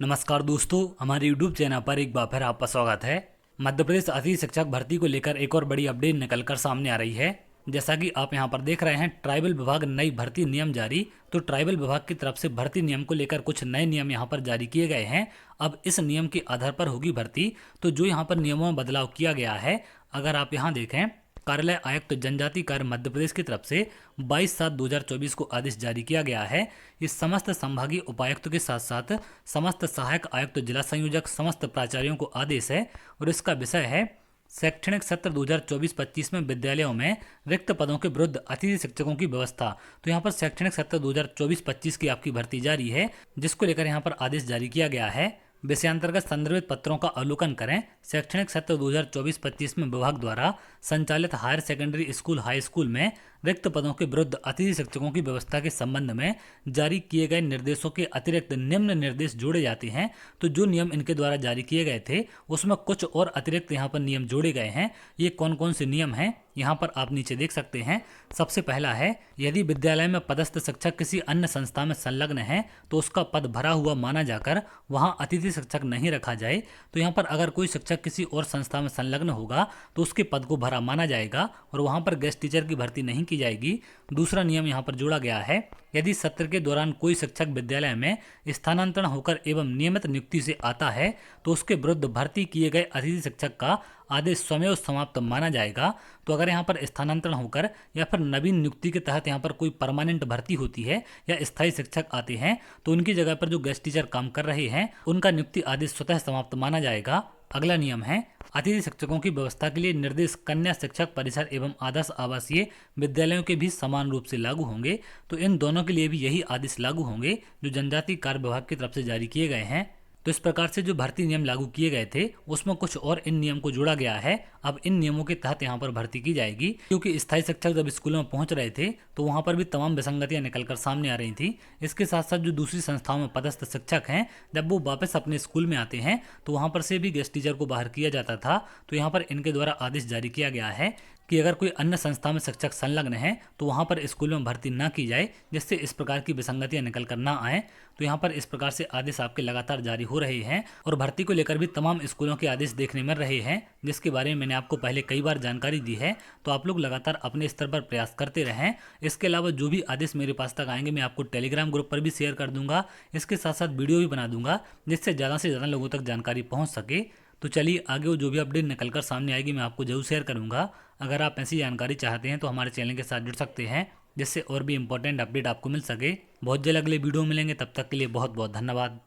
नमस्कार दोस्तों, हमारे YouTube चैनल पर एक बार फिर आपका स्वागत है। मध्य प्रदेश अतिथि शिक्षक भर्ती को लेकर एक और बड़ी अपडेट निकलकर सामने आ रही है। जैसा कि आप यहां पर देख रहे हैं, ट्राइबल विभाग नई भर्ती नियम जारी। तो ट्राइबल विभाग की तरफ से भर्ती नियम को लेकर कुछ नए नियम यहां पर जारी किए गए हैं। अब इस नियम के आधार पर होगी भर्ती। तो जो यहाँ पर नियमों में बदलाव किया गया है, अगर आप यहाँ देखें, कार्यालय आयुक्त जनजाति कार्य मध्य प्रदेश की तरफ से 22/7/2024 को आदेश जारी किया गया है। इस समस्त संभागीय उपायुक्त के साथ साथ समस्त सहायक आयुक्त, जिला संयोजक, समस्त प्राचार्यों को आदेश है। और इसका विषय है शैक्षणिक सत्र 2024-25 में विद्यालयों में रिक्त पदों के विरुद्ध अतिथि शिक्षकों की व्यवस्था। तो यहाँ पर शैक्षणिक सत्र 2024-25 की आपकी भर्ती जारी है, जिसको लेकर यहाँ पर आदेश जारी किया गया है। विषयांतर्गत संदर्भित पत्रों का अवलोकन करें। शैक्षणिक सत्र 2024-25 में विभाग द्वारा संचालित higher secondary school, high school में रिक्त पदों के विरुद्ध अतिथि शिक्षकों की व्यवस्था के संबंध में जारी किए गए निर्देशों के अतिरिक्त निम्न निर्देश जोड़े जाते हैं। तो जो नियम इनके द्वारा जारी किए गए थे, उसमें कुछ और अतिरिक्त यहाँ पर नियम जोड़े गए हैं। ये कौन कौन से नियम हैं, यहाँ पर आप नीचे देख सकते हैं। सबसे पहला है, यदि विद्यालय में पदस्थ शिक्षक किसी अन्य संस्था में संलग्न है तो उसका पद भरा हुआ माना जाकर वहाँ अतिथि शिक्षक नहीं रखा जाए। तो यहाँ पर अगर कोई शिक्षक किसी और संस्था में संलग्न होगा तो उसके पद को भरा माना जाएगा और वहाँ पर गेस्ट टीचर की भर्ती नहीं की जाएगी। दूसरा नियम यहाँ पर जोड़ा गया है, यदि सत्र के दौरान कोई शिक्षक विद्यालय में स्थानांतरण होकर एवं नियमित नियुक्ति से आता है तो उसके विरुद्ध भर्ती किए गए अतिथि शिक्षक का आदेश स्वमेव समाप्त माना जाएगा। तो अगर यहाँ पर स्थानांतरण होकर या फिर नवीन नियुक्ति के तहत यहाँ पर कोई परमानेंट भर्ती होती है या स्थायी शिक्षक आते हैं तो उनकी जगह पर जो गेस्ट टीचर काम कर रहे हैं उनका नियुक्ति आदेश स्वतः समाप्त माना जाएगा। अगला नियम है, अतिथि शिक्षकों की व्यवस्था के लिए निर्देश कन्या शिक्षक परिसर एवं आदर्श आवासीय विद्यालयों के भी समान रूप से लागू होंगे। तो इन दोनों के लिए भी यही आदेश लागू होंगे जो जनजातीय कार्य विभाग की तरफ से जारी किए गए हैं। तो इस प्रकार से जो भर्ती नियम लागू किए गए थे उसमें कुछ और इन नियम को जोड़ा गया है। अब इन नियमों के तहत यहाँ पर भर्ती की जाएगी, क्योंकि स्थायी शिक्षक जब स्कूलों में पहुंच रहे थे तो वहाँ पर भी तमाम विसंगतियां निकलकर सामने आ रही थी। इसके साथ साथ जो दूसरी संस्थाओं में पदस्थ शिक्षक हैं, जब वो वापस अपने स्कूल में आते हैं तो वहाँ पर से भी गेस्ट टीचर को बाहर किया जाता था। तो यहाँ पर इनके द्वारा आदेश जारी किया गया है कि अगर कोई अन्य संस्था में शिक्षक संलग्न है तो वहाँ पर स्कूल में भर्ती ना की जाए, जिससे इस प्रकार की विसंगतियां निकल कर ना आए। तो यहाँ पर इस प्रकार से आदेश आपके लगातार जारी हो रहे हैं और भर्ती को लेकर भी तमाम स्कूलों के आदेश देखने मिल रहे हैं, जिसके बारे में मैंने आपको पहले कई बार जानकारी दी है। तो आप लोग लगातार अपने स्तर पर प्रयास करते रहें। इसके अलावा जो भी आदेश मेरे पास तक आएंगे मैं आपको टेलीग्राम ग्रुप पर भी शेयर कर दूंगा। इसके साथ साथ वीडियो भी बना दूंगा, जिससे ज़्यादा से ज़्यादा लोगों तक जानकारी पहुँच सके। तो चलिए आगे वो जो भी अपडेट निकलकर सामने आएगी मैं आपको जरूर शेयर करूंगा। अगर आप ऐसी जानकारी चाहते हैं तो हमारे चैनल के साथ जुड़ सकते हैं, जिससे और भी इंपॉर्टेंट अपडेट आपको मिल सके। बहुत जल्द अगले वीडियो मिलेंगे, तब तक के लिए बहुत बहुत धन्यवाद।